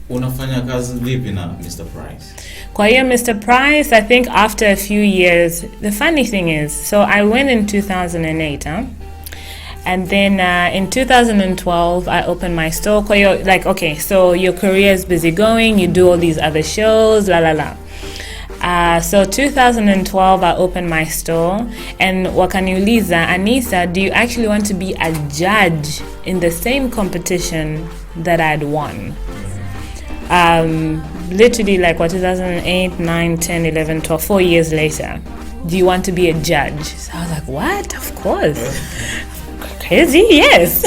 unafanya kazi vipi na Mr. Price? Kwa hiyo Mr. Price, I think after a few years, the funny thing is, so I went in 2008, and then in 2012 I opened my store. Kwa hiyo, like, okay, so your career is busy going, you do all these other shows, la la la. So 2012 I opened my store, and wakaniuliza, Anisa, do you actually want to be a judge in the same competition that I'd won? Literally like 2008, 9, 10, 11, 12, 4 years later. Do you want to be a judge? So I was like, what? Of course. Crazy, yes.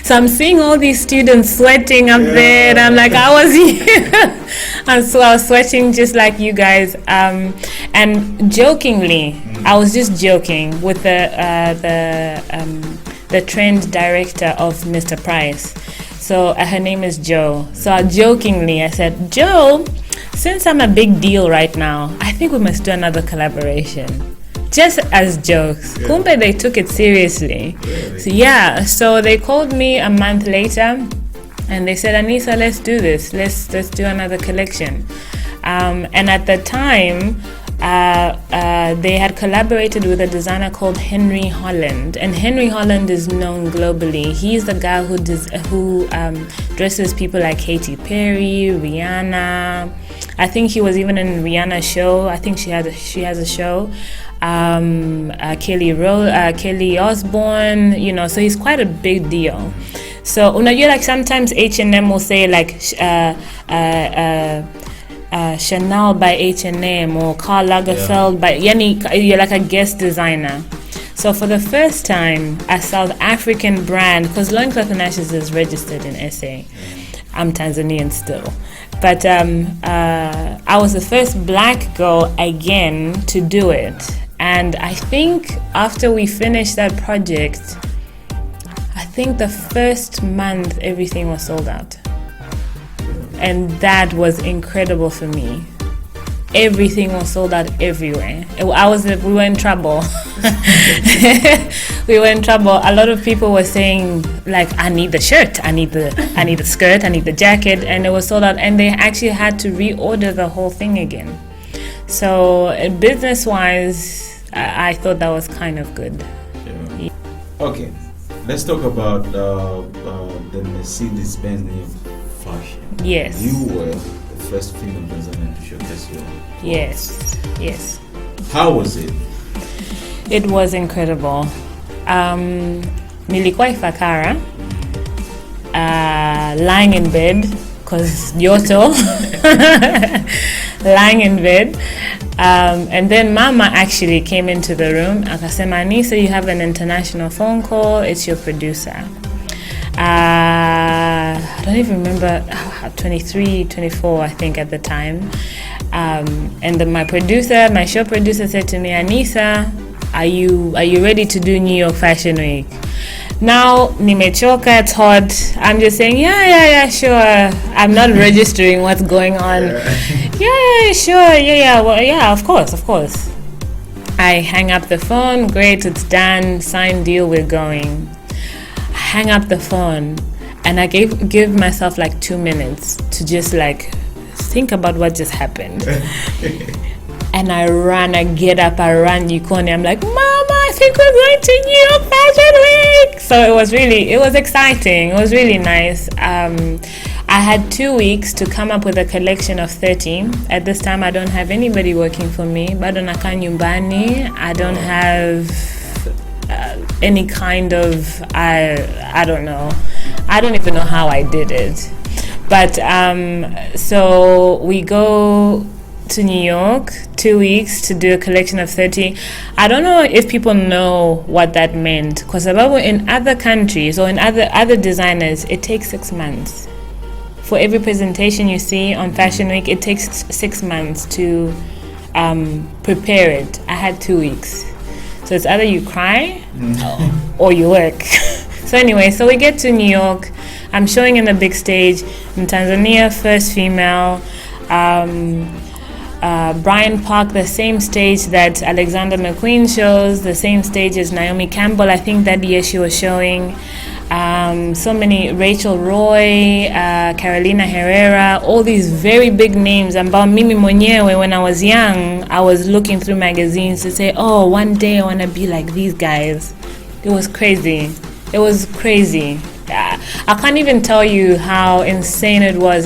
So I'm seeing all these students sweating up there, and I'm like, I was here. And so I was sweating just like you guys. And jokingly, I was just joking with the trend director of Mr. Price. So her name is Joe. So jokingly I said, Joe, since I'm a big deal right now, I think we must do another collaboration. Just as jokes. Yeah. Kumbe, they took it seriously. Really? So they called me a month later and they said, Anisa, let's do this. Let's do another collection. And at the time, they had collaborated with a designer called Henry Holland, and Henry Holland is known globally. He's the guy who dresses people like Katy Perry, Rihanna. I think he was even in Rihanna's show. I think she has a show. Kelly Osbourne, you know, so he's quite a big deal. So you like sometimes H&M will say like Chanel by H&M or Karl Lagerfeld by you're like a guest designer. So for the first time, a South African brand, because Loin is registered in SA. I'm Tanzanian still. But I was the first black girl again to do it. And I think after we finished that project, I think the first month everything was sold out. And that was incredible for me. Everything was sold out everywhere. We were in trouble. We were in trouble. A lot of people were saying, like, I need the shirt, I need the skirt, I need the jacket, and it was sold out. And they actually had to reorder the whole thing again. So business-wise, I thought that was kind of good. Yeah. Okay, let's talk about the Mercedes-Benz fashion. Yes. You were the first female Tanzanian to showcase your clothes. Yes. How was it? It was incredible. Nilikuwa Ifakara, lying in bed, because Yoto, lying in bed. And then Mama actually came into the room. Akasema, Anisa, you have an international phone call. It's your producer. I don't even remember, 23, 24, I think at the time. And then my show producer said to me, Anisa, are you ready to do New York Fashion Week? Now, nimechoka, it's hot. I'm just saying, yeah, sure. I'm not registering what's going on. Yeah, sure, well, of course. I hang up the phone, great, it's done, signed deal, we're going. Hang up the phone, and I give myself like 2 minutes to just like think about what just happened. And I get up, I run Yukoni. I'm like, Mama, I think we're going to New York Fashion Week. So it was exciting. It was really nice. I had 2 weeks to come up with a collection of 30. At this time, I don't have anybody working for me. Bado nakaa nyumbani. I don't have any kind of, I don't know. I don't even know how I did it. But so we go to New York, 2 weeks to do a collection of 30. I don't know if people know what that meant, because in other countries or in other designers, it takes 6 months. For every presentation you see on Fashion Week, it takes 6 months to prepare it. I had 2 weeks. So it's either you cry or you work. So anyway, so we get to New York. I'm showing in the big stage in Tanzania, first female. Bryant Park, the same stage that Alexander McQueen shows, the same stage as Naomi Campbell. I think that year she was showing. So many, Rachel Roy, Carolina Herrera, all these very big names. Ambao mimi mwenyewe, when I was young, I was looking through magazines to say, oh, one day I want to be like these guys. It was crazy. It was crazy. I can't even tell you how insane it was.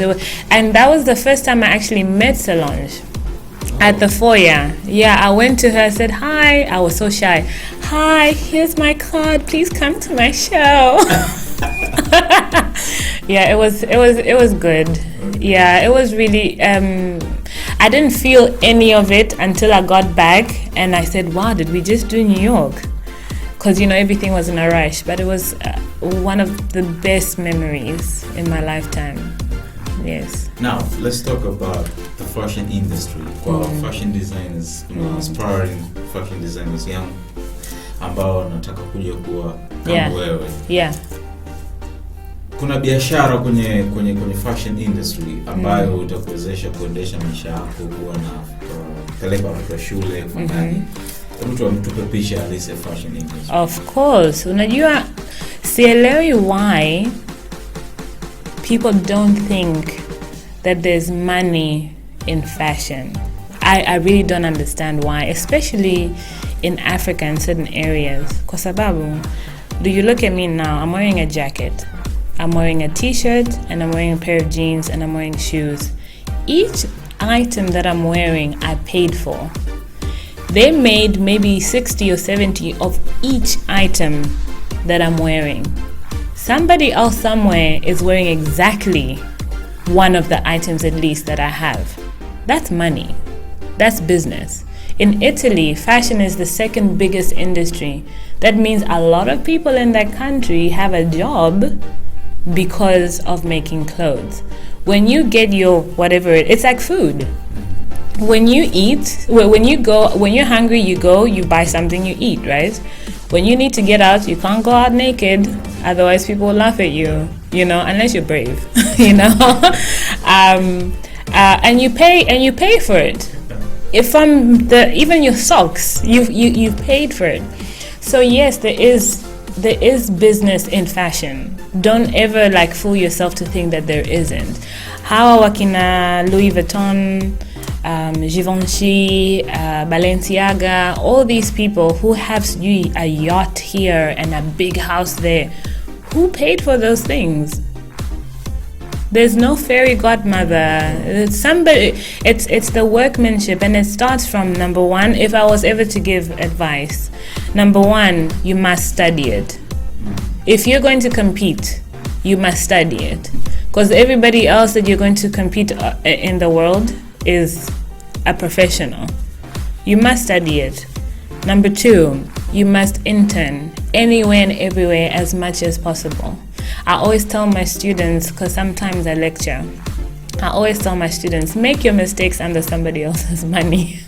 And that was the first time I actually met Solange. At the foyer. Yeah, I went to her, I said, hi. I was so shy. Hi, here's my card. Please come to my show. Yeah, it was good. Yeah, it was really, I didn't feel any of it until I got back and I said, wow, did we just do New York? Because, everything was in a rush, but it was one of the best memories in my lifetime. Yes. Now, let's talk about the fashion industry. Fashion designers, aspiring fashion designers, young, ambao wanataka kuja kuwa kama wewe. Yeah. Kuna biashara kwenye fashion industry ambayo itakuwezesha kuendesha maisha yako, kuwa na peleka watoto shule, kufanya mtu tupepisha at least a fashion industry. Of course. Unajua, sielewi why people don't think that there's money in fashion. I really don't understand why, especially in Africa in certain areas. Kwa sababu, do you look at me now? I'm wearing a jacket, I'm wearing a t-shirt, and I'm wearing a pair of jeans, and I'm wearing shoes. Each item that I'm wearing, I paid for. They made maybe 60 or 70 of each item that I'm wearing. Somebody else somewhere is wearing exactly one of the items at least that I have. That's money. That's business. In Italy, fashion is the second biggest industry. That means a lot of people in that country have a job because of making clothes. When you get your whatever, it's like food. When you eat, when you're hungry, you buy something, you eat, right? When you need to get out, you can't go out naked, otherwise people will laugh at you, unless you're brave, and you pay for it. Even your socks, you've paid for it. So yes, there is business in fashion. Don't ever fool yourself to think that there isn't. Hawa wakina Louis Vuitton, Givenchy, Balenciaga, all these people who have a yacht here and a big house there, who paid for those things? There's no fairy godmother. It's the workmanship, and it starts from, number one, if I was ever to give advice, number one, you must study it. If you're going to compete, you must study it, because everybody else that you're going to compete in the world is a professional. You must study it. Number two, you must intern anywhere and everywhere as much as possible. I always tell my students, because sometimes I lecture, I always tell my students, make your mistakes under somebody else's money,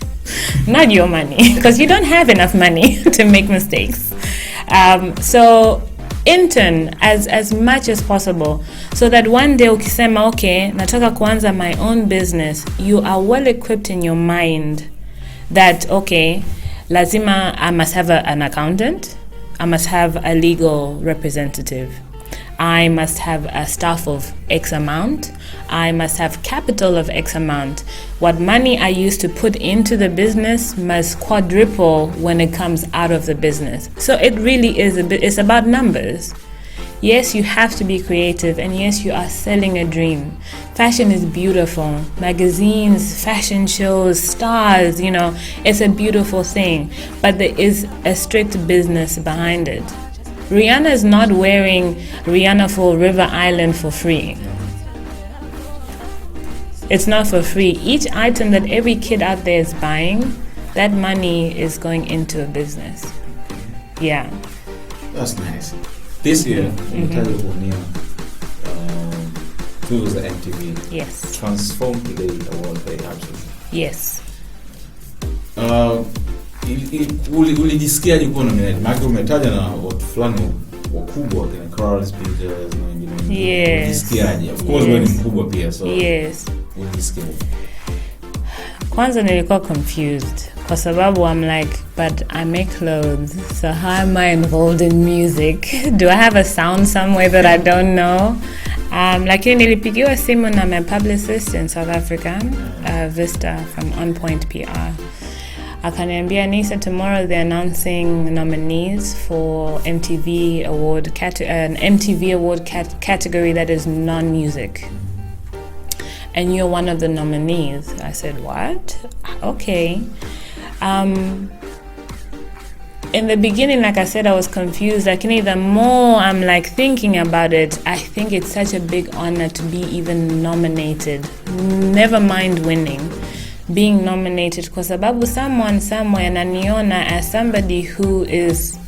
not your money, because you don't have enough money to make mistakes. So intern as much as possible, so that one day ukisema okay, nataka kuanza my own business, you are well equipped in your mind that okay, lazima I must have an accountant, I must have a legal representative, I must have a staff of X amount, I must have capital of X amount. What money I used to put into the business must quadruple when it comes out of the business. So it really is it's about numbers. Yes, you have to be creative, and yes, you are selling a dream. Fashion is beautiful. Magazines, fashion shows, stars, it's a beautiful thing. But there is a strict business behind it. Rihanna is not wearing Rihanna for River Island for free. It's not for free. Each item that every kid out there is buying, that money is going into a business. Yeah. That's nice. This year, it was the MTV. Yes. Transformed the award very absolutely. Yes. Ulijisikiaje kuwa nominated? Maana umetaja na watu fulani wakubwa kina Carl Speakers na wengine. Yes. Ulijisikiaje? Of course wewe ni mkubwa pia, so. Yes. Ulijisikiaje? Kwanza nilikuwa confused kwa sababu I'm like, but I make clothes, so how am I involved in music? Do I have a sound somewhere that I don't know? Lakini nilipigiwa simu na my publicist in South Africa, Vista from On Point PR. Akaniambia, Anisa, tomorrow they're announcing nominees for MTV award an MTV award category that is non-music. And you're one of the nominees. I said, what? Okay. In the beginning, like I said, I was confused. Lakini the more I'm like thinking about it, I think it's such a big honor to be even nominated. Never mind winning. Being nominated, kwa sababu someone somewhere ananiona as somebody who is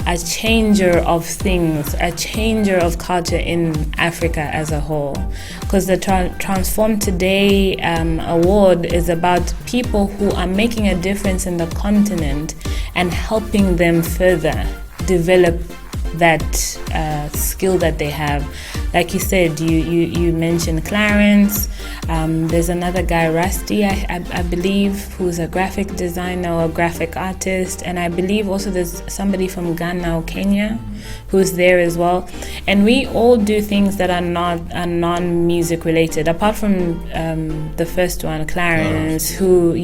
a changer of things, a changer of culture in Africa as a whole. Because the Transform Today award is about people who are making a difference in the continent and helping them further develop that skill that they have. Like you said, you mentioned Clarence. There's another guy, Rusty, I believe, who's a graphic designer or a graphic artist. And I believe also there's somebody from Ghana or Kenya who's there as well. And we all do things that are non-music related, apart from the first one, Clarence, who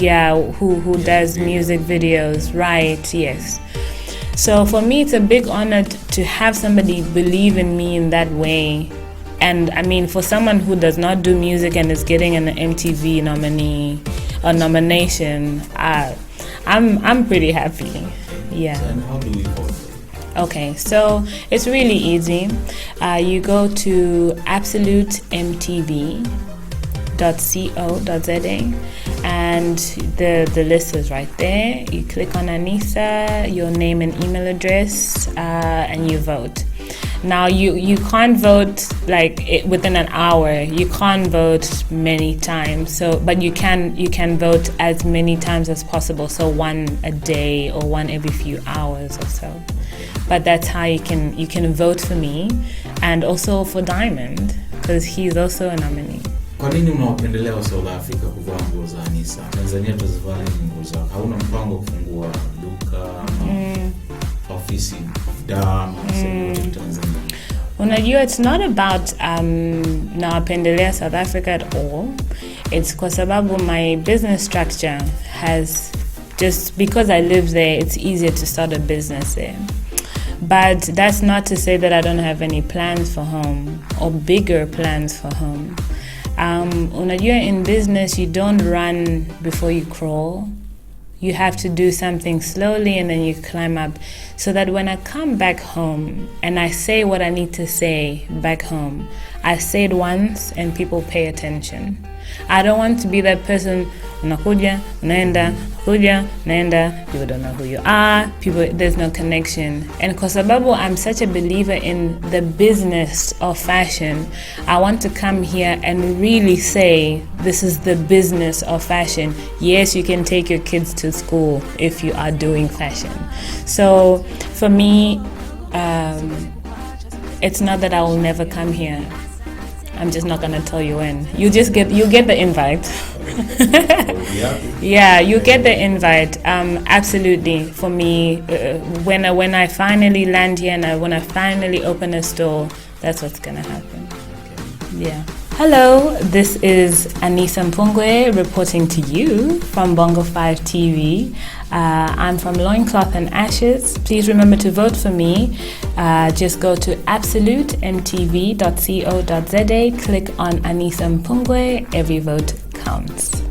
does music videos, right? Yes. So for me, it's a big honor to have somebody believe in me in that way. And I mean, for someone who does not do music and is getting an MTV nomination, I'm pretty happy. Yeah. So, and how do we vote? Okay, so it's really easy. You go to absolutemtv.co.za and the list is right there. You click on Anisa, your name and email address, and you vote. Now you can't vote within an hour. You can't vote many times. But you can vote as many times as possible. So one a day or one every few hours or so. But that's how you can vote for me and also for Diamond, because he's also a nominee. Kwa nini unawapendelea wa South Africa kuvaa nguo za Anisa? Tanzania tuzivaa nguo za. Hauna mpango kufungua duka ofisi Dar Tanzania? Unajua, it's not about nawapendelea South Africa at all. It's kwa sababu my business structure has, just because I live there, it's easier to start a business there. But that's not to say that I don't have any plans for home or bigger plans for home. Unajua, in business, you don't run before you crawl. You have to do something slowly and then you climb up, so that when I come back home and I say what I need to say back home, I say it once and people pay attention. I don't want to be that person, unakuja, unaenda, people don't know who you are, there's no connection. And kwa sababu I'm such a believer in the business of fashion, I want to come here and really say, this is the business of fashion. Yes, you can take your kids to school if you are doing fashion. So for me, it's not that I will never come here. I'm just not gonna tell you when. You get the invite. Yeah, you get the invite. Absolutely. For me, when I finally land here and when I finally open a store, that's what's gonna happen. Yeah. Hello, this is Anisa Mpungwe reporting to you from Bongo 5 TV. I'm from Loin and Ashes. Please remember to vote for me. Just go to absolutemtv.co.za, click on Anisa Mpungwe. Every vote counts.